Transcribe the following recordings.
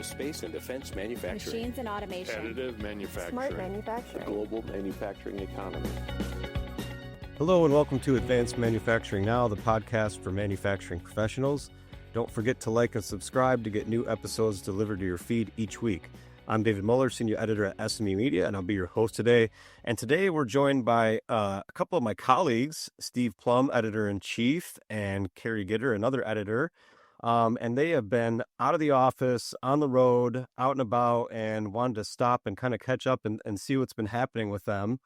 aerospace and defense manufacturing, machines and automation, additive manufacturing, smart manufacturing, global manufacturing economy. Hello and welcome to Advanced Manufacturing Now, the podcast for manufacturing professionals. Don't forget to like and subscribe to get new episodes delivered to your feed each week. I'm David Muller, Senior Editor at SME Media, and I'll be your host today. And today we're joined by a couple of my colleagues, Steve Plum, Editor-in-Chief, and Carrie Gitter, another editor. And they have been out of the office, on the road, out and about, and wanted to stop and kind of catch up and see what's been happening with them.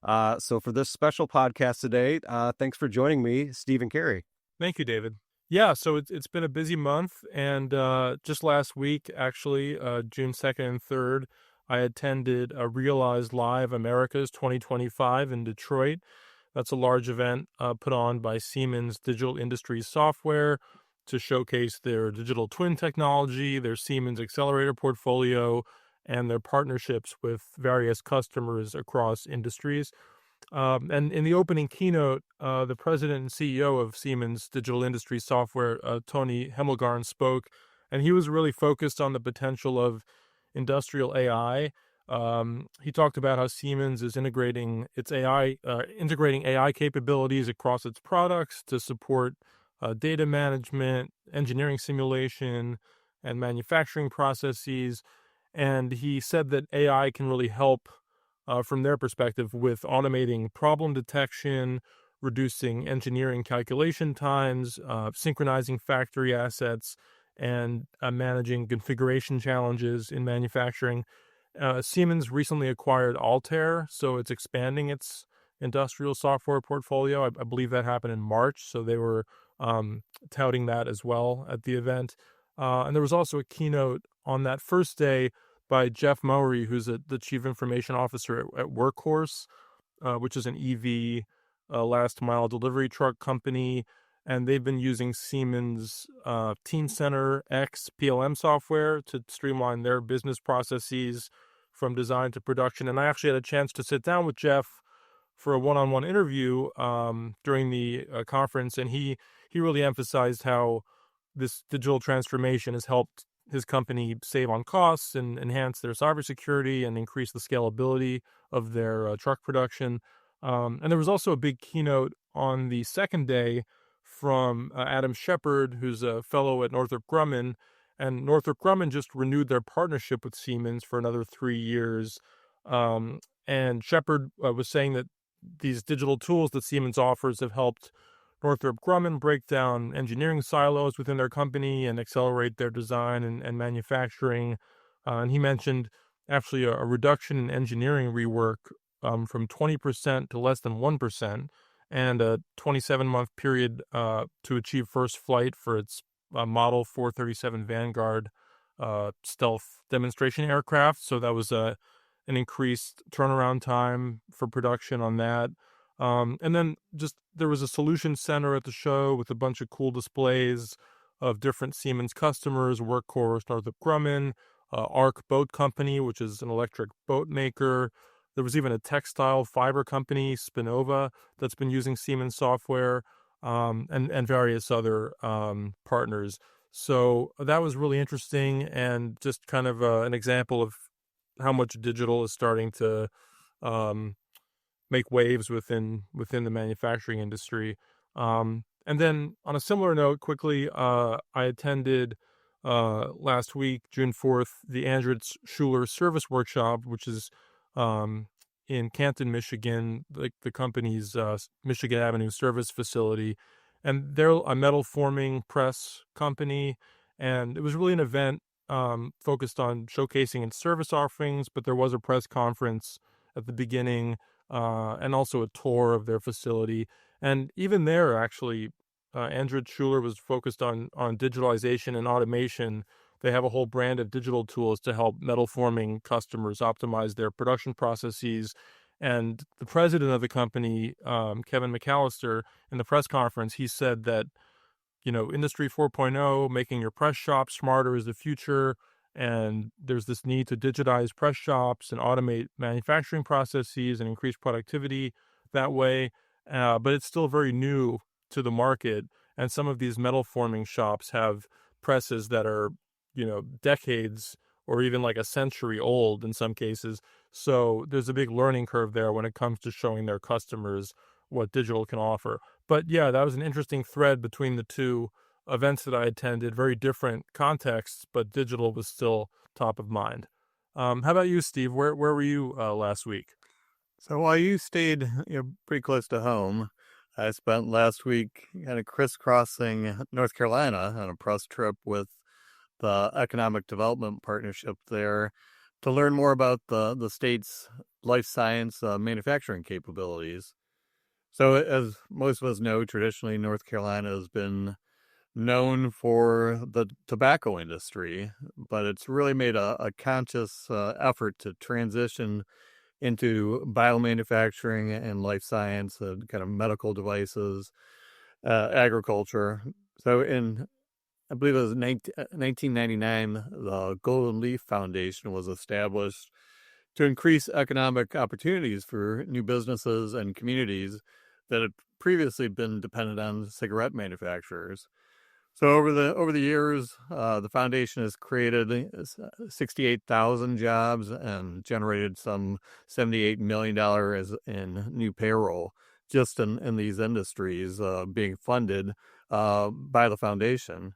So for this special podcast today, thanks for joining me, Steve and Carrie. Thank you, David. Yeah, so it's been a busy month, and just last week, actually, June 2nd and 3rd, I attended a Realize Live Americas 2025 in Detroit. That's a large event put on by Siemens Digital Industries Software to showcase their digital twin technology, their Siemens accelerator portfolio, and their partnerships with various customers across industries. And in the opening keynote, the president and CEO of Siemens Digital Industries Software, Tony Hemmelgarn, spoke, and he was really focused on the potential of industrial AI. He talked about how Siemens is integrating AI capabilities across its products to support data management, engineering simulation, and manufacturing processes. And he said that AI can really help from their perspective with automating problem detection, reducing engineering calculation times, synchronizing factory assets, and managing configuration challenges in manufacturing. Siemens recently acquired Altair, so it's expanding its industrial software portfolio. I believe that happened in March, so they were touting that as well at the event. And there was also a keynote on that first day by Jeff Mowry, who's the Chief Information Officer at Workhorse, which is an EV last-mile delivery truck company. And they've been using Siemens Teamcenter X PLM software to streamline their business processes from design to production. And I actually had a chance to sit down with Jeff for a one-on-one interview during the conference, and he really emphasized how this digital transformation has helped his company save on costs and enhance their cybersecurity and increase the scalability of their truck production. And there was also a big keynote on the second day from Adam Shepard, who's a fellow at Northrop Grumman. And Northrop Grumman just renewed their partnership with Siemens for another 3 years. And Shepard was saying that these digital tools that Siemens offers have helped Northrop Grumman break down engineering silos within their company and accelerate their design and manufacturing. And he mentioned actually a reduction in engineering rework from 20% to less than 1%, and a 27-month period to achieve first flight for its Model 437 Vanguard stealth demonstration aircraft. So that was an increased turnaround time for production on that. And then just there was a solution center at the show with a bunch of cool displays of different Siemens customers, Workhorse, Northrop Grumman, Arc Boat Company, which is an electric boat maker. There was even a textile fiber company, Spinova, that's been using Siemens software, and various other partners. So that was really interesting, and just kind of an example of how much digital is starting to make waves within the manufacturing industry. And then on a similar note, quickly, I attended last week, June 4th, the Andritz Schuler Service Workshop, which is in Canton, Michigan, the company's Michigan Avenue service facility. And they're a metal forming press company. And it was really an event focused on showcasing its service offerings, but there was a press conference at the beginning, and also a tour of their facility. And even there, actually, Andritz Schuler was focused on digitalization and automation. They have a whole brand of digital tools to help metal forming customers optimize their production processes. And the president of the company, Kevin McAllister, in the press conference, he said that, Industry 4.0, making your press shop smarter is the future. And there's this need to digitize press shops and automate manufacturing processes and increase productivity that way. But it's still very new to the market. And some of these metal forming shops have presses that are, decades or even like a century old in some cases. So there's a big learning curve there when it comes to showing their customers what digital can offer. But yeah, that was an interesting thread between the two events that I attended, very different contexts, but digital was still top of mind. How about you, Steve? Where were you last week? So while you stayed pretty close to home, I spent last week kind of crisscrossing North Carolina on a press trip with the Economic Development Partnership there to learn more about the state's life science manufacturing capabilities. So as most of us know, traditionally North Carolina has been known for the tobacco industry, but it's really made a conscious effort to transition into biomanufacturing and life science, kind of medical devices, agriculture. So I believe it was 1999, the Golden Leaf Foundation was established to increase economic opportunities for new businesses and communities that had previously been dependent on cigarette manufacturers. So over the years, the foundation has created 68,000 jobs and generated some $78 million in new payroll just in these industries being funded by the foundation.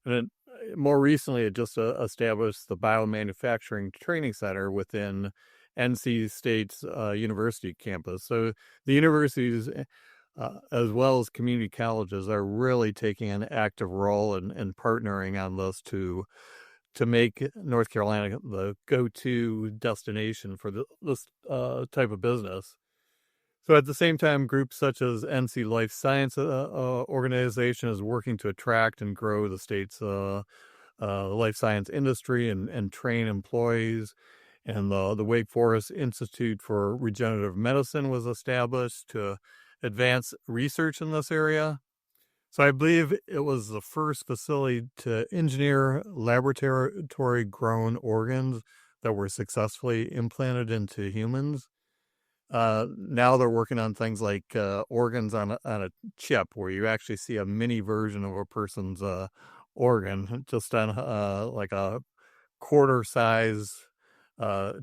And more recently, it just established the Biomanufacturing Training Center within NC State's university campus. So the universities, as well as community colleges, are really taking an active role in partnering on this to make North Carolina the go-to destination for this type of business. So at the same time, groups such as NC Life Science organization is working to attract and grow the state's life science industry and train employees. And the Wake Forest Institute for Regenerative Medicine was established to advance research in this area. So I believe it was the first facility to engineer laboratory-grown organs that were successfully implanted into humans. Now they're working on things like organs on a chip, where you actually see a mini version of a person's organ, just on like a quarter size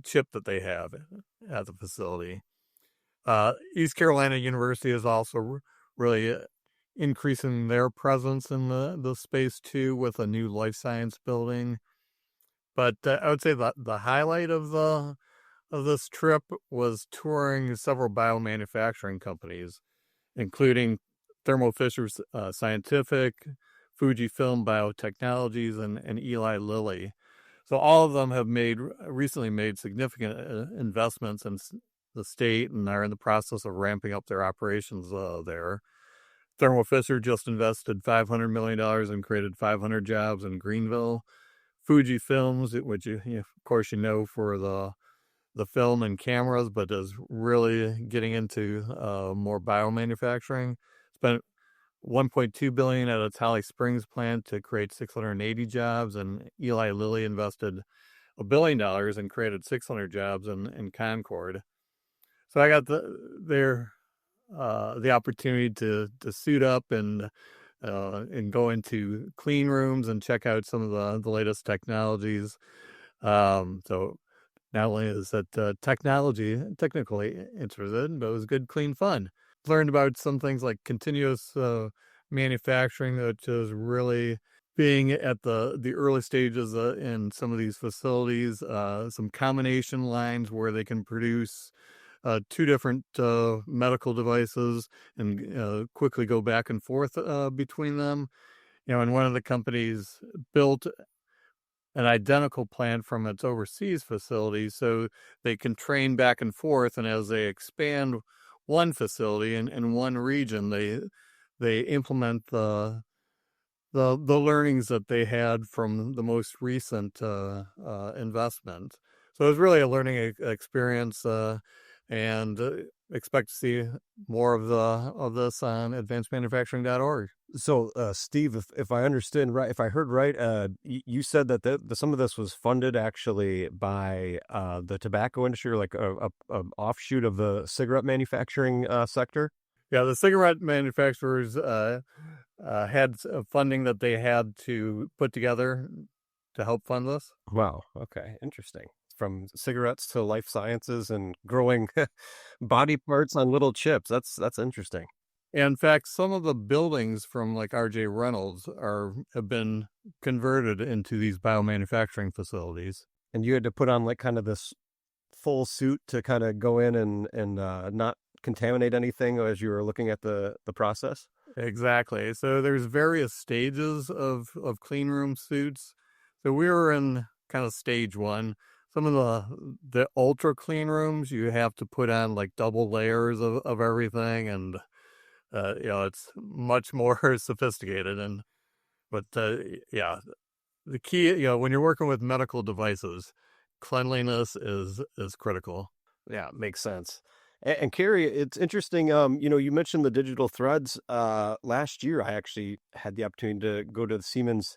chip that they have at the facility. East Carolina University is also really increasing their presence in the space too, with a new life science building. But I would say that the highlight of this trip was touring several biomanufacturing companies, including Thermo Fisher Scientific, Fujifilm Biotechnologies, and Eli Lilly. So all of them have recently made significant investments in the state and are in the process of ramping up their operations there. Thermo Fisher just invested $500 million and created 500 jobs in Greenville. Fujifilms, which of course for the film and cameras, but is really getting into more biomanufacturing. Spent $1.2 billion at its Holly Springs plant to create 680 jobs, and Eli Lilly invested $1 billion and created 600 jobs in Concord. So I got the opportunity to suit up and go into clean rooms and check out some of the latest technologies. So not only is that technically interested, but it was good, clean fun. Learned about some things like continuous manufacturing, which is really being at the early stages in some of these facilities. Some combination lines where they can produce two different medical devices and quickly go back and forth between them. And one of the companies built an identical plan from its overseas facility, so they can train back and forth. And as they expand one facility in one region, they implement the learnings that they had from the most recent investment. So it was really a learning experience, and expect to see more of this on advancedmanufacturing.org. So, Steve, if I understand right, if I heard right, you said that some of this was funded actually by the tobacco industry, or like a offshoot of the cigarette manufacturing sector. Yeah, the cigarette manufacturers had funding that they had to put together to help fund this. Wow. Okay. Interesting. From cigarettes to life sciences and growing body parts on little chips. That's interesting. In fact, some of the buildings from like R.J. Reynolds have been converted into these biomanufacturing facilities. And you had to put on like kind of this full suit to kind of go in and not contaminate anything as you were looking at the process. Exactly. So there's various stages of clean room suits. So we were in kind of stage one. Some of the ultra clean rooms, you have to put on like double layers of everything, and it's much more sophisticated. But yeah, the key, when you're working with medical devices, cleanliness is critical. Yeah, makes sense. And Carrie, it's interesting. You mentioned the digital threads. Last year, I actually had the opportunity to go to the Siemens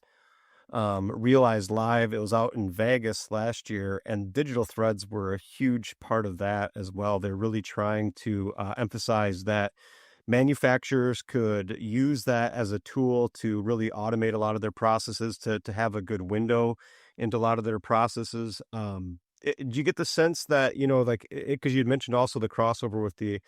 Realize Live. It was out in Vegas last year, and digital threads were a huge part of that as well. They're really trying to emphasize that manufacturers could use that as a tool to really automate a lot of their processes, to have a good window into a lot of their processes. Do you get the sense that, because you'd mentioned also the crossover with the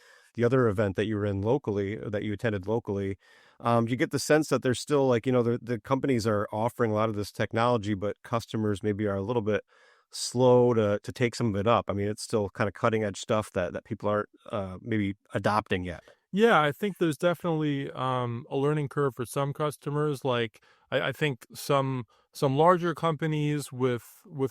other event that you were in locally, that you attended locally, you get the sense that there's still the companies are offering a lot of this technology, but customers maybe are a little bit slow to take some of it up. I mean, it's still kind of cutting edge stuff that people aren't maybe adopting yet. Yeah, I think there's definitely a learning curve for some customers. Like I think some larger companies with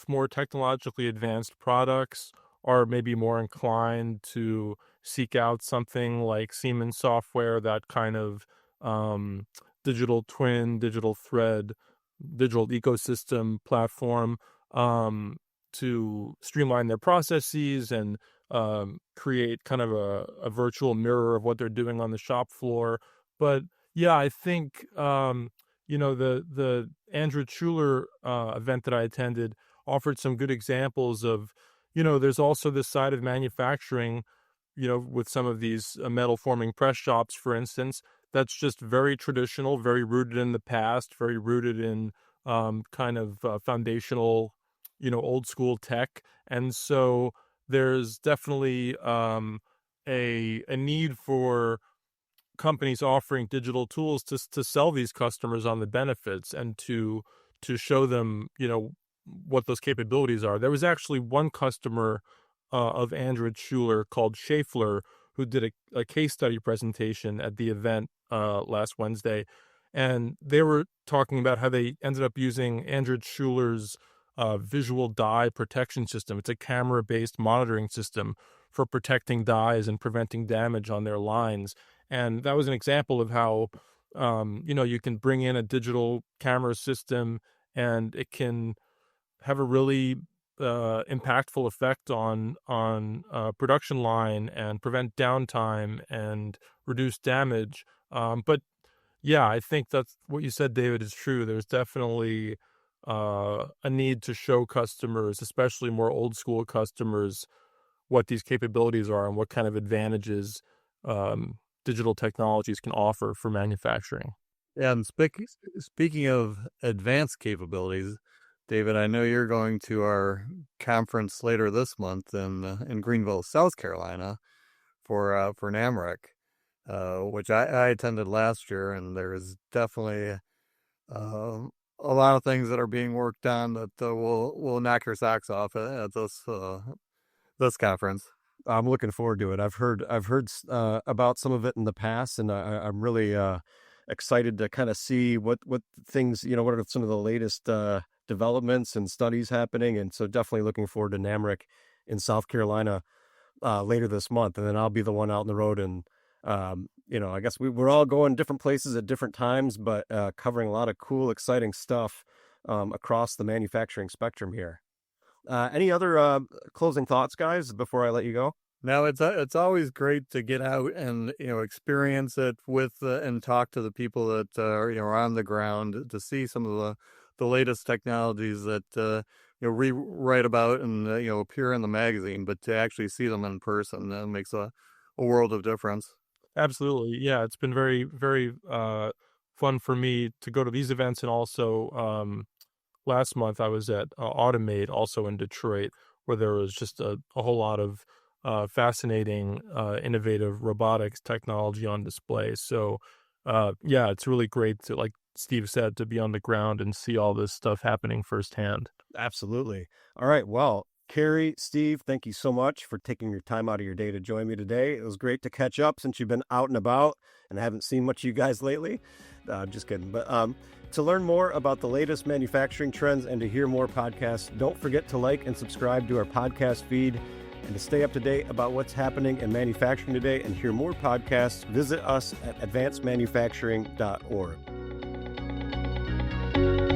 more technologically advanced products are maybe more inclined to seek out something like Siemens software, that kind of digital twin, digital thread, digital ecosystem platform, to streamline their processes and create kind of a virtual mirror of what they're doing on the shop floor. But yeah, I think the Andrew Schuler event that I attended offered some good examples of, there's also this side of manufacturing, with some of these metal forming press shops, for instance, that's just very traditional, very rooted in the past, very rooted in kind of foundational, old school tech. And so there's definitely a need for companies offering digital tools to sell these customers on the benefits and to show them, what those capabilities are. There was actually one customer of Android Schuler called Schaeffler who did a case study presentation at the event last Wednesday. And they were talking about how they ended up using Android Schuler's visual die protection system. It's a camera-based monitoring system for protecting dies and preventing damage on their lines. And that was an example of how, you can bring in a digital camera system and it can have a really impactful effect on production line and prevent downtime and reduce damage. But yeah, I think that's what you said, David, is true. There's definitely a need to show customers, especially more old school customers, what these capabilities are and what kind of advantages digital technologies can offer for manufacturing. Yeah, and speaking of advanced capabilities, David, I know you're going to our conference later this month in Greenville, South Carolina, for NAMREC, which I attended last year, and there is definitely a lot of things that are being worked on that will knock your socks off at this conference. I'm looking forward to it. I've heard about some of it in the past, and I'm really excited to kind of see what things, what are some of the latest developments and studies happening. And so definitely looking forward to NAMREC in South Carolina later this month. And then I'll be the one out on the road. And, I guess we're all going different places at different times, but covering a lot of cool, exciting stuff across the manufacturing spectrum here. Any other closing thoughts, guys, before I let you go? No, it's always great to get out and experience it with and talk to the people that are on the ground, to see some of the latest technologies that we write about and appear in the magazine, but to actually see them in person, that makes a world of difference. Absolutely, yeah. It's been very, very fun for me to go to these events and also last month I was at Automate, also in Detroit, where there was just a whole lot of fascinating, innovative robotics technology on display. So, yeah, it's really great to, like Steve said, to be on the ground and see all this stuff happening firsthand. Absolutely. All right. Well, Carrie, Steve, thank you so much for taking your time out of your day to join me today. It was great to catch up since you've been out and about and I haven't seen much of you guys lately. Just kidding. But to learn more about the latest manufacturing trends and to hear more podcasts, don't forget to like and subscribe to our podcast feed. And to stay up to date about what's happening in manufacturing today and hear more podcasts, visit us at advancedmanufacturing.org.